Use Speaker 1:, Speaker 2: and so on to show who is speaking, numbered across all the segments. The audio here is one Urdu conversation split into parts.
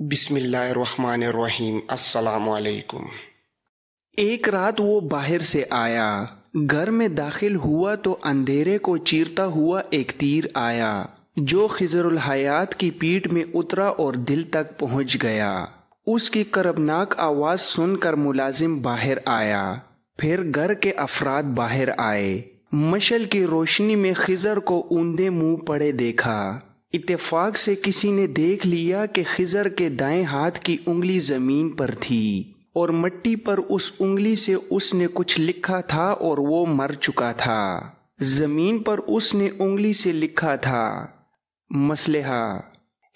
Speaker 1: بسم اللہ الرحمن الرحیم۔ السلام علیکم۔
Speaker 2: ایک رات وہ باہر سے آیا، گھر میں داخل ہوا تو اندھیرے کو چیرتا ہوا ایک تیر آیا جو خضر الحیات کی پیٹھ میں اترا اور دل تک پہنچ گیا۔ اس کی کربناک آواز سن کر ملازم باہر آیا، پھر گھر کے افراد باہر آئے۔ مشعل کی روشنی میں خضر کو اوندے منہ پڑے دیکھا۔ اتفاق سے کسی نے دیکھ لیا کہ خضر کے دائیں ہاتھ کی انگلی زمین پر تھی اور مٹی پر اس انگلی سے اس نے کچھ لکھا تھا اور وہ مر چکا تھا۔ زمین پر اس نے انگلی سے لکھا تھا، مصلحہ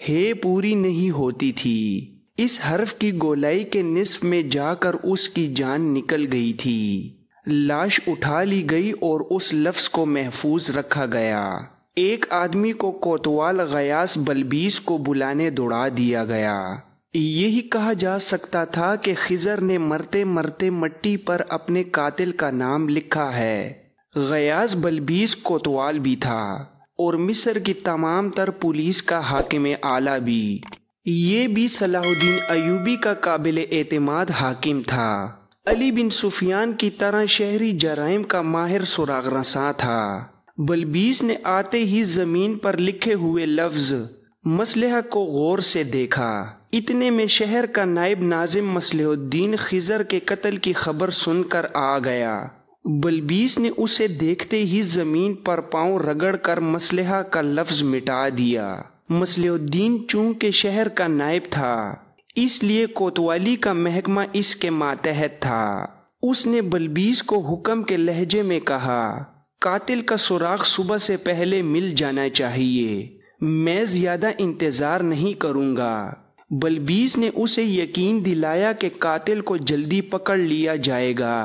Speaker 2: ہے پوری نہیں ہوتی تھی۔ اس حرف کی گولائی کے نصف میں جا کر اس کی جان نکل گئی تھی۔ لاش اٹھا لی گئی اور اس لفظ کو محفوظ رکھا گیا۔ ایک آدمی کو کوتوال غیاث بلبیس کو بلانے دوڑا دیا گیا۔ یہی کہا جا سکتا تھا کہ خضر نے مرتے مرتے مٹی پر اپنے قاتل کا نام لکھا ہے۔ غیاث بلبیس کوتوال بھی تھا اور مصر کی تمام تر پولیس کا حاکم اعلیٰ بھی۔ یہ بھی صلاح الدین ایوبی کا قابل اعتماد حاکم تھا۔ علی بن سفیان کی طرح شہری جرائم کا ماہر سراغ رساں تھا۔ بلبیس نے آتے ہی زمین پر لکھے ہوئے لفظ مصلحہ کو غور سے دیکھا۔ اتنے میں شہر کا نائب ناظم مصلح الدین خضر کے قتل کی خبر سن کر آ گیا۔ بلبیس نے اسے دیکھتے ہی زمین پر پاؤں رگڑ کر مصلحہ کا لفظ مٹا دیا۔ مصلح الدین چونکہ شہر کا نائب تھا، اس لیے کوتوالی کا محکمہ اس کے ماتحت تھا۔ اس نے بلبیس کو حکم کے لہجے میں کہا، قاتل کا سراغ صبح سے پہلے مل جانا چاہیے، میں زیادہ انتظار نہیں کروں گا۔ بلبیس نے اسے یقین دلایا کہ قاتل کو جلدی پکڑ لیا جائے گا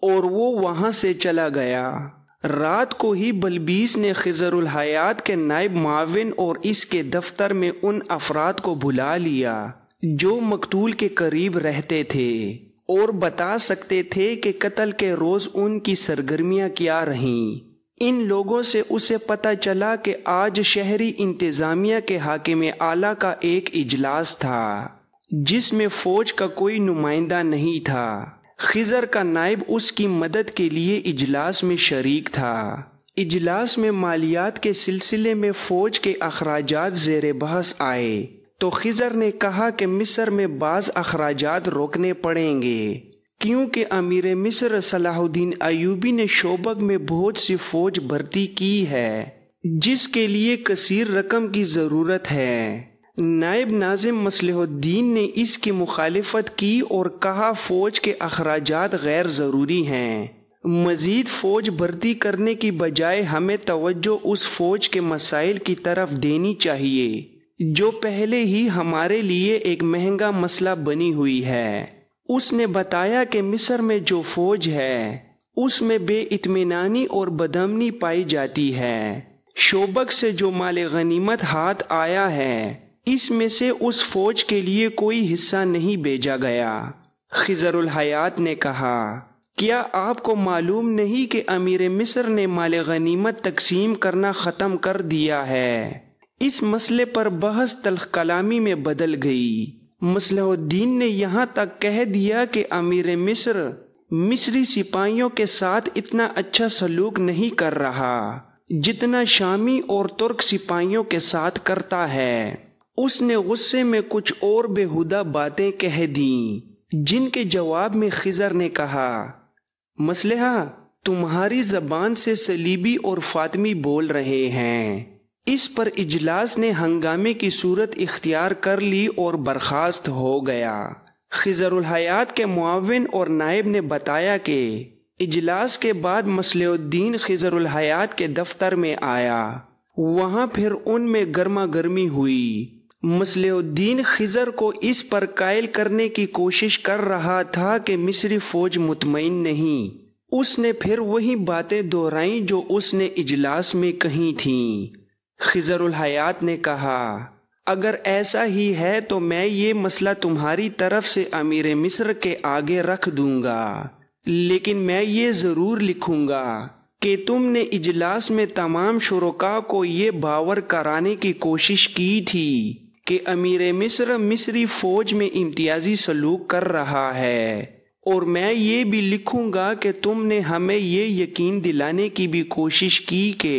Speaker 2: اور وہ وہاں سے چلا گیا۔ رات کو ہی بلبیس نے خضر الحیات کے نائب معاون اور اس کے دفتر میں ان افراد کو بلا لیا جو مقتول کے قریب رہتے تھے اور بتا سکتے تھے کہ قتل کے روز ان کی سرگرمیاں کیا رہیں۔ ان لوگوں سے اسے پتہ چلا کہ آج شہری انتظامیہ کے حاکم اعلیٰ کا ایک اجلاس تھا جس میں فوج کا کوئی نمائندہ نہیں تھا۔ خضر کا نائب اس کی مدد کے لیے اجلاس میں شریک تھا۔ اجلاس میں مالیات کے سلسلے میں فوج کے اخراجات زیر بحث آئے تو خضر نے کہا کہ مصر میں بعض اخراجات روکنے پڑیں گے کیونکہ امیر مصر صلاح الدین ایوبی نے شوبک میں بہت سی فوج بھرتی کی ہے جس کے لیے کثیر رقم کی ضرورت ہے۔ نائب ناظم مصلح الدین نے اس کی مخالفت کی اور کہا فوج کے اخراجات غیر ضروری ہیں۔ مزید فوج بھرتی کرنے کی بجائے ہمیں توجہ اس فوج کے مسائل کی طرف دینی چاہیے جو پہلے ہی ہمارے لیے ایک مہنگا مسئلہ بنی ہوئی ہے۔ اس نے بتایا کہ مصر میں جو فوج ہے اس میں بے اطمینانی اور بدامنی پائی جاتی ہے۔ شوبک سے جو مال غنیمت ہاتھ آیا ہے اس میں سے اس فوج کے لیے کوئی حصہ نہیں بھیجا گیا۔ خضر الحیات نے کہا، کیا آپ کو معلوم نہیں کہ امیر مصر نے مال غنیمت تقسیم کرنا ختم کر دیا ہے؟ اس مسئلے پر بحث تلخ کلامی میں بدل گئی۔ مصلح الدین نے یہاں تک کہہ دیا کہ امیر مصر مصری سپاہیوں کے ساتھ اتنا اچھا سلوک نہیں کر رہا جتنا شامی اور ترک سپاہیوں کے ساتھ کرتا ہے۔ اس نے غصے میں کچھ اور بیہودہ باتیں کہہ دیں جن کے جواب میں خضر نے کہا، مصلحہ تمہاری زبان سے صلیبی اور فاطمی بول رہے ہیں۔ اس پر اجلاس نے ہنگامے کی صورت اختیار کر لی اور برخاست ہو گیا۔ خضر الحیات کے معاون اور نائب نے بتایا کہ اجلاس کے بعد مصلح الدین خضر الحیات کے دفتر میں آیا۔ وہاں پھر ان میں گرما گرمی ہوئی۔ مصلح الدین خضر کو اس پر قائل کرنے کی کوشش کر رہا تھا کہ مصری فوج مطمئن نہیں۔ اس نے پھر وہی باتیں دہرائیں جو اس نے اجلاس میں کہی تھیں۔ خضر الحیات نے کہا، اگر ایسا ہی ہے تو میں یہ مسئلہ تمہاری طرف سے امیر مصر کے آگے رکھ دوں گا، لیکن میں یہ ضرور لکھوں گا کہ تم نے اجلاس میں تمام شرکاء کو یہ باور کرانے کی کوشش کی تھی کہ امیر مصر مصری فوج میں امتیازی سلوک کر رہا ہے، اور میں یہ بھی لکھوں گا کہ تم نے ہمیں یہ یقین دلانے کی بھی کوشش کی کہ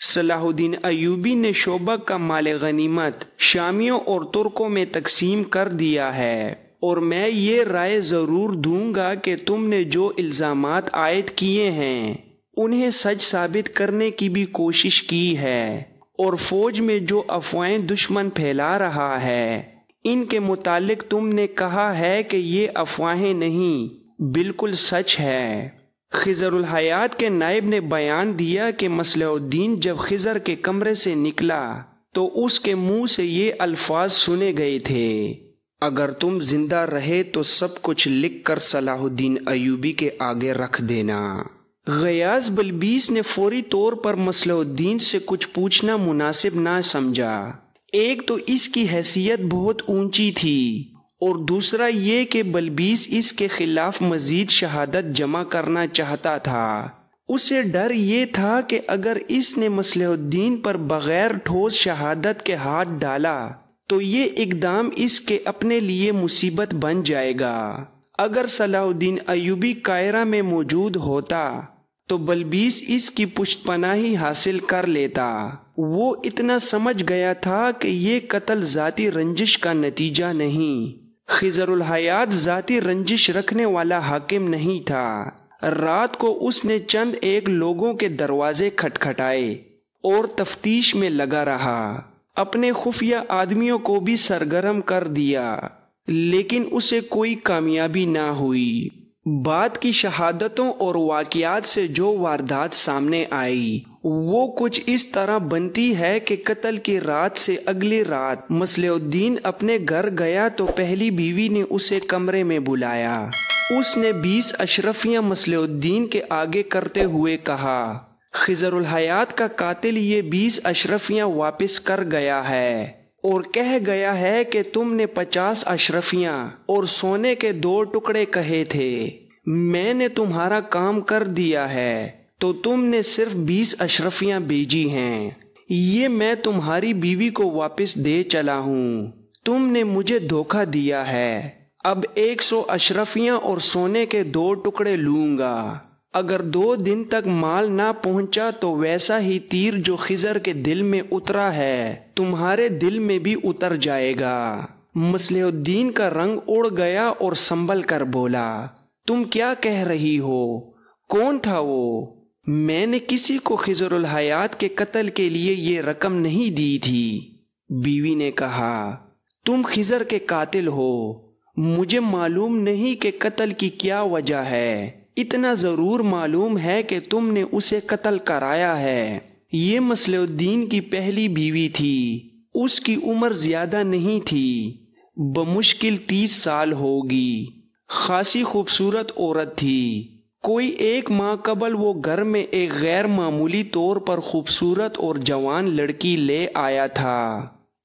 Speaker 2: صلاح الدین ایوبی نے شعبہ کا مال غنیمت شامیوں اور ترکوں میں تقسیم کر دیا ہے، اور میں یہ رائے ضرور دوں گا کہ تم نے جو الزامات عائد کیے ہیں انہیں سچ ثابت کرنے کی بھی کوشش کی ہے، اور فوج میں جو افواہیں دشمن پھیلا رہا ہے ان کے متعلق تم نے کہا ہے کہ یہ افواہیں نہیں بالکل سچ ہے۔ خضر الحیات کے نائب نے بیان دیا کہ مصلح الدین جب خضر کے کمرے سے نکلا تو اس کے منہ سے یہ الفاظ سنے گئے تھے، اگر تم زندہ رہے تو سب کچھ لکھ کر صلاح الدین ایوبی کے آگے رکھ دینا۔ غیاث بلبیس نے فوری طور پر مصلح الدین سے کچھ پوچھنا مناسب نہ سمجھا، ایک تو اس کی حیثیت بہت اونچی تھی، اور دوسرا یہ کہ بلبیس اس کے خلاف مزید شہادت جمع کرنا چاہتا تھا۔ اسے ڈر یہ تھا کہ اگر اس نے مصلح الدین پر بغیر ٹھوس شہادت کے ہاتھ ڈالا تو یہ اقدام اس کے اپنے لیے مصیبت بن جائے گا۔ اگر صلاح الدین ایوبی قاہرہ میں موجود ہوتا تو بلبیس اس کی پشت پناہی حاصل کر لیتا۔ وہ اتنا سمجھ گیا تھا کہ یہ قتل ذاتی رنجش کا نتیجہ نہیں۔ خضر الحیات ذاتی رنجش رکھنے والا حاکم نہیں تھا۔ رات کو اس نے چند ایک لوگوں کے دروازے کھٹکھٹائے اور تفتیش میں لگا رہا، اپنے خفیہ آدمیوں کو بھی سرگرم کر دیا، لیکن اسے کوئی کامیابی نہ ہوئی۔ بعد کی شہادتوں اور واقعات سے جو واردات سامنے آئی وہ کچھ اس طرح بنتی ہے کہ قتل کی رات سے اگلی رات مصلح الدین اپنے گھر گیا تو پہلی بیوی نے اسے کمرے میں بلایا۔ اس نے 20 اشرفیاں مصلح الدین کے آگے کرتے ہوئے کہا، خضر الحیات کا قاتل یہ 20 اشرفیاں واپس کر گیا ہے اور کہہ گیا ہے کہ تم نے 50 اشرفیاں اور سونے کے 2 ٹکڑے کہے تھے، میں نے تمہارا کام کر دیا ہے تو تم نے صرف 20 اشرفیاں بھیجی ہیں، یہ میں تمہاری بیوی کو واپس دے چلا ہوں، تم نے مجھے دھوکہ دیا ہے، اب 100 اشرفیاں اور سونے کے 2 ٹکڑے لوں گا، اگر 2 دن تک مال نہ پہنچا تو ویسا ہی تیر جو خضر کے دل میں اترا ہے تمہارے دل میں بھی اتر جائے گا۔ مصلح الدین کا رنگ اڑ گیا اور سنبھل کر بولا، تم کیا کہہ رہی ہو؟ کون تھا وہ؟ میں نے کسی کو خضر الحیات کے قتل کے لیے یہ رقم نہیں دی تھی۔ بیوی نے کہا، تم خضر کے قاتل ہو، مجھے معلوم نہیں کہ قتل کی کیا وجہ ہے، اتنا ضرور معلوم ہے کہ تم نے اسے قتل کرایا ہے۔ یہ مصلح الدین کی پہلی بیوی تھی، اس کی عمر زیادہ نہیں تھی، بمشکل 30 سال ہوگی، خاصی خوبصورت عورت تھی۔ کوئی 1 ماہ قبل وہ گھر میں ایک غیر معمولی طور پر خوبصورت اور جوان لڑکی لے آیا تھا۔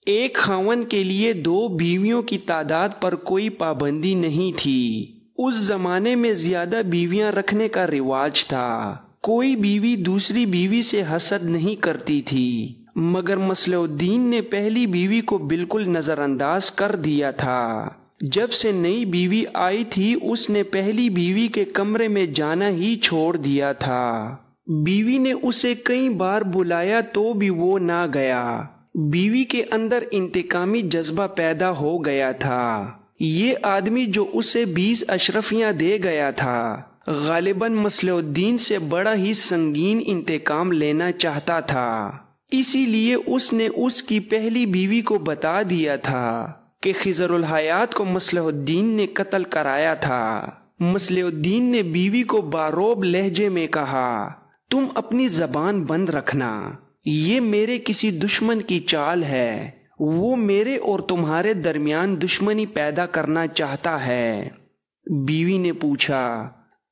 Speaker 2: ایک خاوند کے لیے 2 بیویوں کی تعداد پر کوئی پابندی نہیں تھی، اس زمانے میں زیادہ بیویاں رکھنے کا رواج تھا، کوئی بیوی دوسری بیوی سے حسد نہیں کرتی تھی، مگر مصلح الدین نے پہلی بیوی کو بالکل نظر انداز کر دیا تھا۔ جب سے نئی بیوی آئی تھی اس نے پہلی بیوی کے کمرے میں جانا ہی چھوڑ دیا تھا۔ بیوی نے اسے کئی بار بلایا تو بھی وہ نہ گیا۔ بیوی کے اندر انتقامی جذبہ پیدا ہو گیا تھا۔ یہ آدمی جو اسے 20 اشرفیاں دے گیا تھا غالباً مصلح الدین سے بڑا ہی سنگین انتقام لینا چاہتا تھا، اسی لیے اس نے اس کی پہلی بیوی کو بتا دیا تھا کہ خضر الحیات کو مصلح الدین نے قتل کرایا تھا۔ مصلح الدین نے بیوی کو باروب لہجے میں کہا، تم اپنی زبان بند رکھنا، یہ میرے کسی دشمن کی چال ہے، وہ میرے اور تمہارے درمیان دشمنی پیدا کرنا چاہتا ہے۔ بیوی نے پوچھا،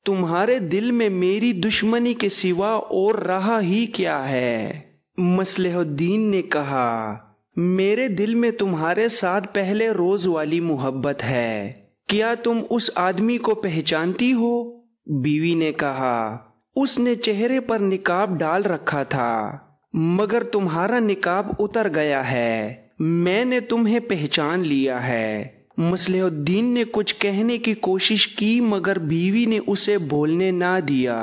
Speaker 2: تمہارے دل میں میری دشمنی کے سوا اور رہا ہی کیا ہے؟ مصلح الدین نے کہا، میرے دل میں تمہارے ساتھ پہلے روز والی محبت ہے، کیا تم اس آدمی کو پہچانتی ہو؟ بیوی نے کہا، اس نے چہرے پر نقاب ڈال رکھا تھا، مگر تمہارا نقاب اتر گیا ہے، میں نے تمہیں پہچان لیا ہے۔ مصلح الدین نے کچھ کہنے کی کوشش کی مگر بیوی نے اسے بولنے نہ دیا۔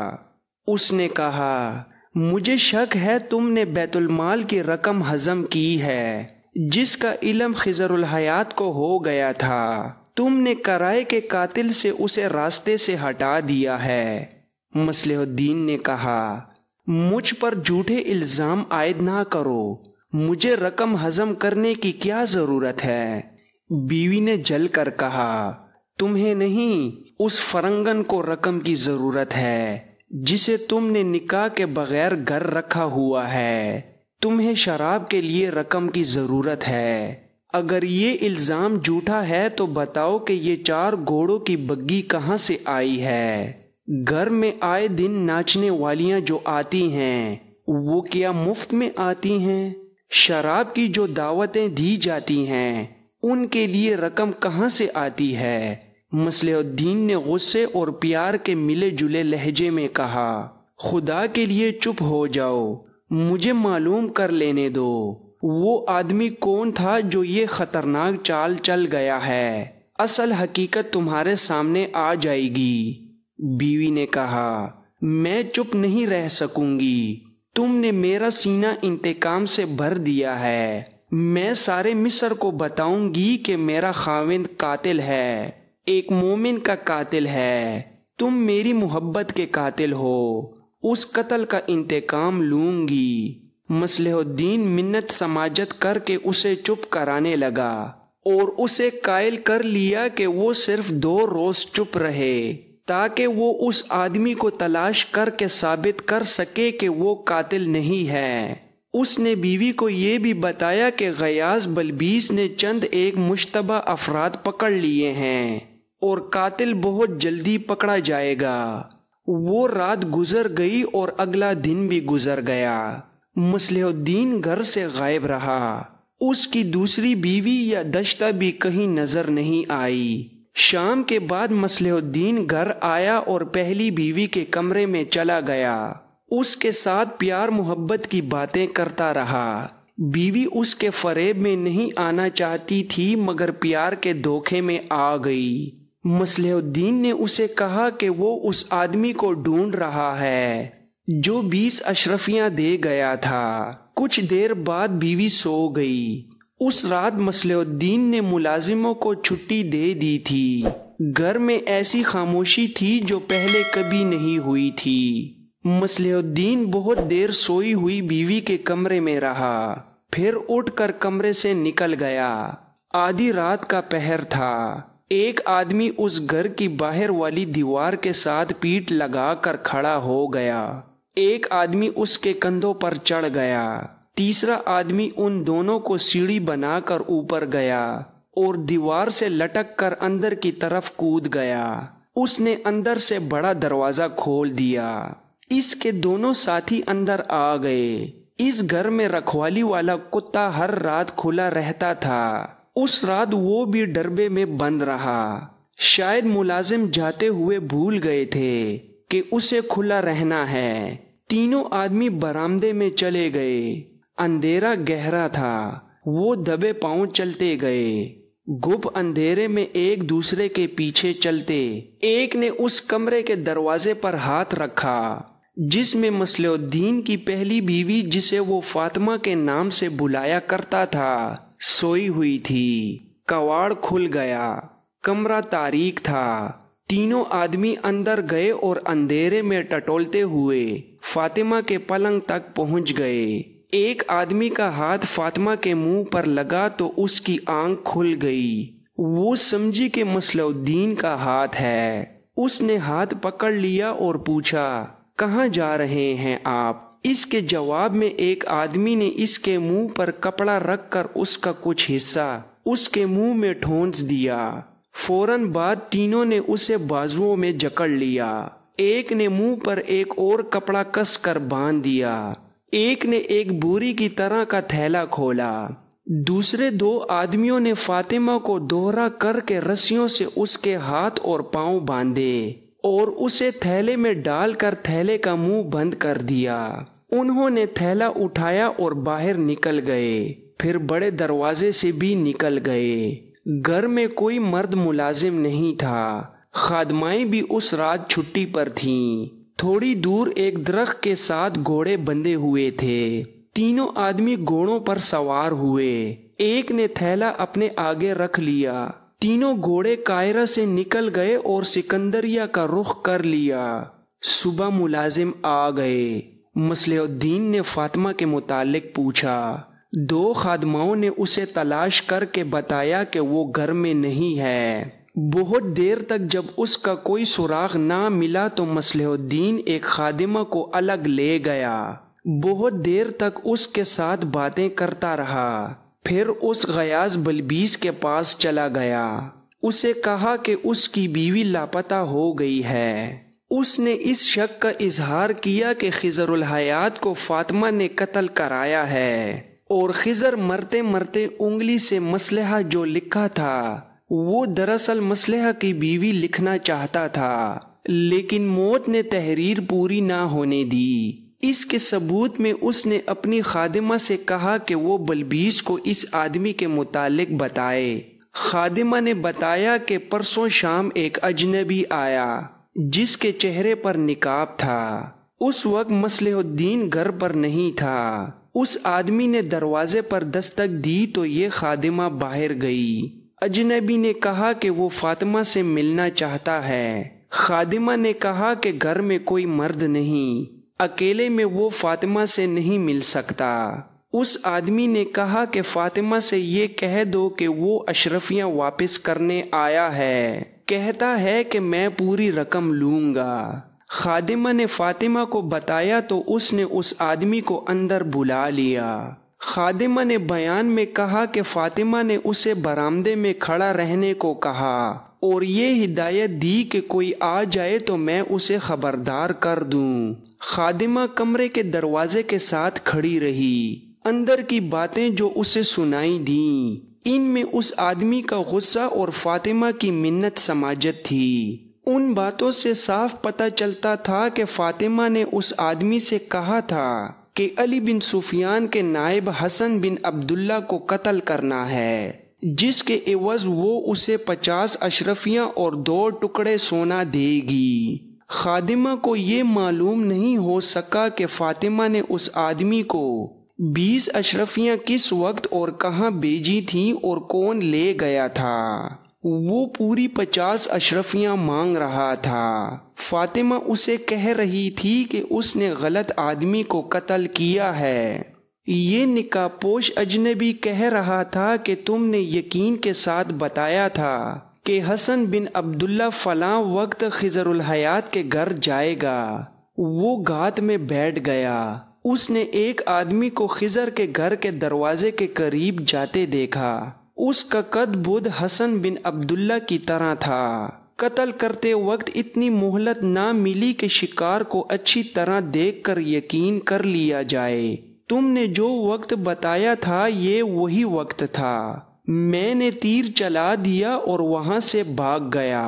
Speaker 2: اس نے کہا، مجھے شک ہے تم نے بیت المال کی رقم ہضم کی ہے جس کا علم خضر الحیات کو ہو گیا تھا۔ تم نے کرائے کے قاتل سے اسے راستے سے ہٹا دیا ہے۔ مصلح الدین نے کہا، مجھ پر جھوٹے الزام عائد نہ کرو، مجھے رقم ہضم کرنے کی کیا ضرورت ہے؟ بیوی نے جل کر کہا، تمہیں نہیں، اس فرنگن کو رقم کی ضرورت ہے جسے تم نے نکاح کے بغیر گھر رکھا ہوا ہے۔ تمہیں شراب کے لیے رقم کی ضرورت ہے۔ اگر یہ الزام جھوٹا ہے تو بتاؤ کہ یہ 4 گھوڑوں کی بگی کہاں سے آئی ہے؟ گھر میں آئے دن ناچنے والیاں جو آتی ہیں وہ کیا مفت میں آتی ہیں؟ شراب کی جو دعوتیں دی جاتی ہیں ان کے لیے رقم کہاں سے آتی ہے؟ مصلح الدین نے غصے اور پیار کے ملے جلے لہجے میں کہا، خدا کے لیے چپ ہو جاؤ، مجھے معلوم کر لینے دو وہ آدمی کون تھا جو یہ خطرناک چال چل گیا ہے۔ اصل حقیقت تمہارے سامنے آ جائے گی۔ بیوی نے کہا، میں چپ نہیں رہ سکوں گی، تم نے میرا سینہ انتقام سے بھر دیا ہے۔ میں سارے مصر کو بتاؤں گی کہ میرا خاوند قاتل ہے، ایک مومن کا قاتل ہے۔ تم میری محبت کے قاتل ہو، اس قتل کا انتقام لوں گی۔ مصلح الدین منت سماجت کر کے اسے چپ کرانے لگا اور اسے قائل کر لیا کہ وہ صرف 2 روز چپ رہے تاکہ وہ اس آدمی کو تلاش کر کے ثابت کر سکے کہ وہ قاتل نہیں ہے۔ اس نے بیوی کو یہ بھی بتایا کہ غیاث بلبیس نے چند ایک مشتبہ افراد پکڑ لیے ہیں اور قاتل بہت جلدی پکڑا جائے گا۔ وہ رات گزر گئی اور اگلا دن بھی گزر گیا۔ مصلح الدین گھر سے غائب رہا۔ اس کی دوسری بیوی یا دشتہ بھی کہیں نظر نہیں آئی۔ شام کے بعد مصلح الدین گھر آیا اور پہلی بیوی کے کمرے میں چلا گیا۔ اس کے ساتھ پیار محبت کی باتیں کرتا رہا۔ بیوی اس کے فریب میں نہیں آنا چاہتی تھی مگر پیار کے دھوکے میں آ گئی۔ مصلح الدین نے اسے کہا کہ وہ اس آدمی کو ڈھونڈ رہا ہے جو 20 اشرفیاں دے گیا تھا۔ کچھ دیر بعد بیوی سو گئی۔ اس رات مصلح الدین نے ملازموں کو چھٹی دے دی تھی۔ گھر میں ایسی خاموشی تھی جو پہلے کبھی نہیں ہوئی تھی۔ مصلح الدین بہت دیر سوئی ہوئی بیوی کے کمرے میں رہا، پھر اٹھ کر کمرے سے نکل گیا۔ آدھی رات کا پہر تھا۔ ایک آدمی اس گھر کی باہر والی دیوار کے ساتھ پیٹ لگا کر کھڑا ہو گیا۔ ایک آدمی اس کے کندھوں پر چڑھ گیا۔ تیسرا آدمی ان دونوں کو سیڑھی بنا کر اوپر گیا اور دیوار سے لٹک کر اندر کی طرف کود گیا۔ اس نے اندر سے بڑا دروازہ کھول دیا۔ اس کے دونوں ساتھی اندر آ گئے۔ اس گھر میں رکھوالی والا کتا ہر رات کھلا رہتا تھا۔ اس رات وہ بھی ڈربے میں بند رہا۔ شاید ملازم جاتے ہوئے بھول گئے تھے کہ اسے کھلا رہنا ہے۔ تینوں آدمی برآمدے میں چلے گئے۔ اندھیرا گہرا تھا۔ وہ دبے پاؤں چلتے گئے، گپ اندھیرے میں ایک دوسرے کے پیچھے چلتے۔ ایک نے اس کمرے کے دروازے پر ہاتھ رکھا جس میں مصلح الدین کی پہلی بیوی، جسے وہ فاطمہ کے نام سے بلایا کرتا تھا، سوئی ہوئی تھی۔ کواڑ کھل گیا۔ کمرہ تاریک تھا۔ تینوں آدمی اندر گئے اور اندھیرے میں ٹٹولتے ہوئے فاطمہ کے پلنگ تک پہنچ گئے۔ ایک آدمی کا ہاتھ فاطمہ کے منہ پر لگا تو اس کی آنکھ کھل گئی۔ وہ سمجھی کہ مصلح الدین کا ہاتھ ہے۔ اس نے ہاتھ پکڑ لیا اور پوچھا، کہاں جا رہے ہیں آپ؟ اس کے جواب میں ایک آدمی نے اس کے منہ پر کپڑا رکھ کر اس کا کچھ حصہ اس کے منہ میں ٹھونس دیا۔ فوراً بعد تینوں نے اسے بازوؤں میں جکڑ لیا۔ ایک نے منہ پر ایک اور کپڑا کس کر باندھ دیا۔ ایک نے ایک بوری کی طرح کا تھیلا کھولا۔ دوسرے 2 آدمیوں نے فاطمہ کو دوہرا کر کے رسیوں سے اس کے ہاتھ اور پاؤں باندھے اور اسے تھیلے میں ڈال کر تھیلے کا منہ بند کر دیا۔ انہوں نے تھیلا اٹھایا اور باہر نکل گئے۔ پھر بڑے دروازے سے بھی نکل گئے۔ گھر میں کوئی مرد ملازم نہیں تھا، خادمائیں بھی اس رات چھٹی پر تھیں۔ تھوڑی دور ایک درخت کے ساتھ گھوڑے بندھے ہوئے تھے۔ تینوں آدمی گھوڑوں پر سوار ہوئے۔ ایک نے تھیلا اپنے آگے رکھ لیا۔ تینوں گھوڑے قاہرہ سے نکل گئے اور سکندریہ کا رخ کر لیا۔ صبح ملازم آ گئے۔ مصلح الدین نے فاطمہ کے متعلق پوچھا۔ 2 خادماؤں نے اسے تلاش کر کے بتایا کہ وہ گھر میں نہیں ہے۔ بہت دیر تک جب اس کا کوئی سراغ نہ ملا تو مصلح الدین ایک خادمہ کو الگ لے گیا۔ بہت دیر تک اس کے ساتھ باتیں کرتا رہا۔ پھر اس غیاث بلبیس کے پاس چلا گیا۔ اسے کہا کہ اس کی بیوی لاپتہ ہو گئی ہے۔ اس نے اس شک کا اظہار کیا کہ خضر الحیات کو فاطمہ نے قتل کرایا ہے، اور خضر مرتے مرتے انگلی سے مصلحہ جو لکھا تھا وہ دراصل مصلحہ کی بیوی لکھنا چاہتا تھا، لیکن موت نے تحریر پوری نہ ہونے دی۔ اس کے ثبوت میں اس نے اپنی خادمہ سے کہا کہ وہ بلبیس کو اس آدمی کے متعلق بتائے۔ خادمہ نے بتایا کہ پرسوں شام ایک اجنبی آیا جس کے چہرے پر نقاب تھا۔ اس وقت مصلح الدین گھر پر نہیں تھا۔ اس آدمی نے دروازے پر دستک دی تو یہ خادمہ باہر گئی۔ اجنبی نے کہا کہ وہ فاطمہ سے ملنا چاہتا ہے۔ خادمہ نے کہا کہ گھر میں کوئی مرد نہیں، اکیلے میں وہ فاطمہ سے نہیں مل سکتا۔ اس آدمی نے کہا کہ فاطمہ سے یہ کہہ دو کہ وہ اشرفیاں واپس کرنے آیا ہے، کہتا ہے کہ میں پوری رقم لوں گا۔ خادمہ نے فاطمہ کو بتایا تو اس نے اس آدمی کو اندر بلا لیا۔ خادمہ نے بیان میں کہا کہ فاطمہ نے اسے برآمدے میں کھڑا رہنے کو کہا اور یہ ہدایت دی کہ کوئی آ جائے تو میں اسے خبردار کر دوں۔ خادمہ کمرے کے دروازے کے ساتھ کھڑی رہی۔ اندر کی باتیں جو اسے سنائی دیں، ان میں اس آدمی کا غصہ اور فاطمہ کی منت سماجت تھی۔ ان باتوں سے صاف پتہ چلتا تھا کہ فاطمہ نے اس آدمی سے کہا تھا کہ علی بن سفیان کے نائب حسن بن عبداللہ کو قتل کرنا ہے، جس کے عوض وہ اسے 50 اشرفیاں اور 2 ٹکڑے سونا دے گی۔ خادمہ کو یہ معلوم نہیں ہو سکا کہ فاطمہ نے اس آدمی کو 20 اشرفیاں کس وقت اور کہاں بھیجی تھیں اور کون لے گیا تھا۔ وہ پوری 50 اشرفیاں مانگ رہا تھا۔ فاطمہ اسے کہہ رہی تھی کہ اس نے غلط آدمی کو قتل کیا ہے۔ یہ نقاب پوش اجنبی کہہ رہا تھا کہ تم نے یقین کے ساتھ بتایا تھا کہ حسن بن عبداللہ فلاں وقت خضر الحیات کے گھر جائے گا۔ وہ گھات میں بیٹھ گیا۔ اس نے ایک آدمی کو خضر کے گھر کے دروازے کے قریب جاتے دیکھا۔ اس کا قد بدھ حسن بن عبداللہ کی طرح تھا۔ قتل کرتے وقت اتنی مہلت نہ ملی کہ شکار کو اچھی طرح دیکھ کر یقین کر لیا جائے۔ تم نے جو وقت بتایا تھا یہ وہی وقت تھا۔ میں نے تیر چلا دیا اور وہاں سے بھاگ گیا۔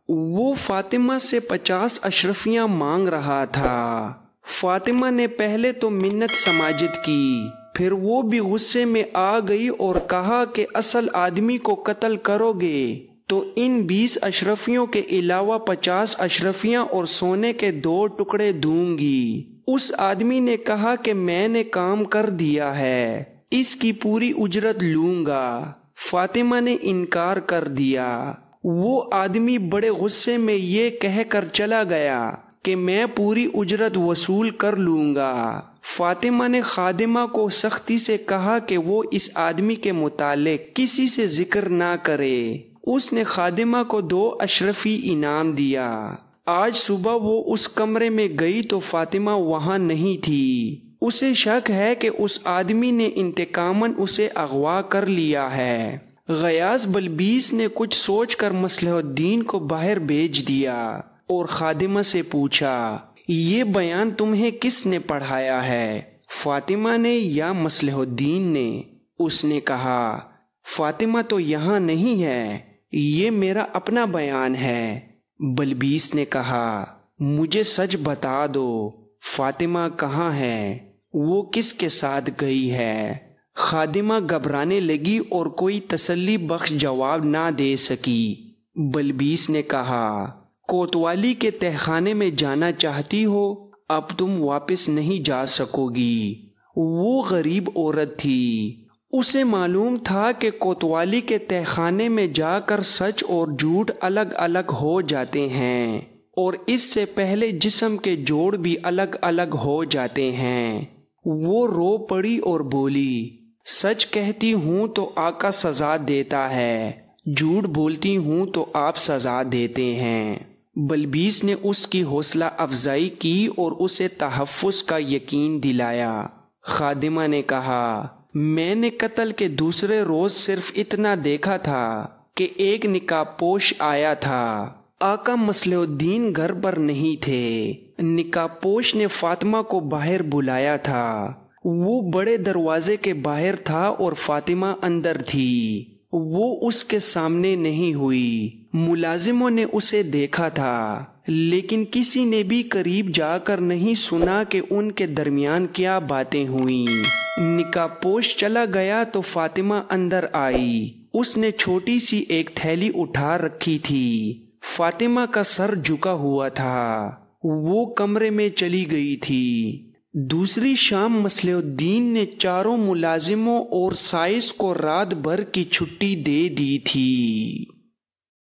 Speaker 2: وہ فاطمہ سے 50 اشرفیاں مانگ رہا تھا۔ فاطمہ نے پہلے تو منت سماجت کی، پھر وہ بھی غصے میں آ گئی اور کہا کہ اصل آدمی کو قتل کرو گے تو ان 20 اشرفیوں کے علاوہ 50 اشرفیاں اور سونے کے 2 ٹکڑے دوں گی۔ اس آدمی نے کہا کہ میں نے کام کر دیا ہے، اس کی پوری اجرت لوں گا۔ فاطمہ نے انکار کر دیا۔ وہ آدمی بڑے غصے میں یہ کہہ کر چلا گیا کہ میں پوری اجرت وصول کر لوں گا۔ فاطمہ نے خادمہ کو سختی سے کہا کہ وہ اس آدمی کے متعلق کسی سے ذکر نہ کرے۔ اس نے خادمہ کو 2 اشرفی انعام دیا۔ آج صبح وہ اس کمرے میں گئی تو فاطمہ وہاں نہیں تھی۔ اسے شک ہے کہ اس آدمی نے انتقاماً اسے اغوا کر لیا ہے۔ غیاث بلبیس نے کچھ سوچ کر مصلح الدین کو باہر بھیج دیا اور خادمہ سے پوچھا، یہ بیان تمہیں کس نے پڑھایا ہے، فاطمہ نے یا مصلح الدین نے؟ اس نے کہا، فاطمہ تو یہاں نہیں ہے، یہ میرا اپنا بیان ہے۔ بلبیس نے کہا، مجھے سچ بتا دو، فاطمہ کہاں ہے؟ وہ کس کے ساتھ گئی ہے؟ خادمہ گھبرانے لگی اور کوئی تسلی بخش جواب نہ دے سکی۔ بلبیس نے کہا، کوتوالی کے تہخانے میں جانا چاہتی ہو؟ اب تم واپس نہیں جا سکو گی۔ وہ غریب عورت تھی، اسے معلوم تھا کہ کوتوالی کے تہخانے میں جا کر سچ اور جھوٹ الگ الگ ہو جاتے ہیں، اور اس سے پہلے جسم کے جوڑ بھی الگ الگ ہو جاتے ہیں۔ وہ رو پڑی اور بولی، سچ کہتی ہوں تو آقا سزا دیتا ہے، جھوٹ بولتی ہوں تو آپ سزا دیتے ہیں۔ بلبیس نے اس کی حوصلہ افزائی کی اور اسے تحفظ کا یقین دلایا۔ خادمہ نے کہا، میں نے قتل کے دوسرے روز صرف اتنا دیکھا تھا کہ ایک نقاب پوش آیا تھا۔ آقا مصلح الدین گھر پر نہیں تھے۔ نقاب پوش نے فاطمہ کو باہر بلایا تھا۔ وہ بڑے دروازے کے باہر تھا اور فاطمہ اندر تھی۔ وہ اس کے سامنے نہیں ہوئی۔ ملازموں نے اسے دیکھا تھا، لیکن کسی نے بھی قریب جا کر نہیں سنا کہ ان کے درمیان کیا باتیں ہوئیں۔ نقاب پوش چلا گیا تو فاطمہ اندر آئی۔ اس نے چھوٹی سی ایک تھیلی اٹھا رکھی تھی۔ فاطمہ کا سر جھکا ہوا تھا۔ وہ کمرے میں چلی گئی تھی۔ دوسری شام مصلح الدین نے چاروں ملازموں اور سائس کو رات بھر کی چھٹی دے دی تھی۔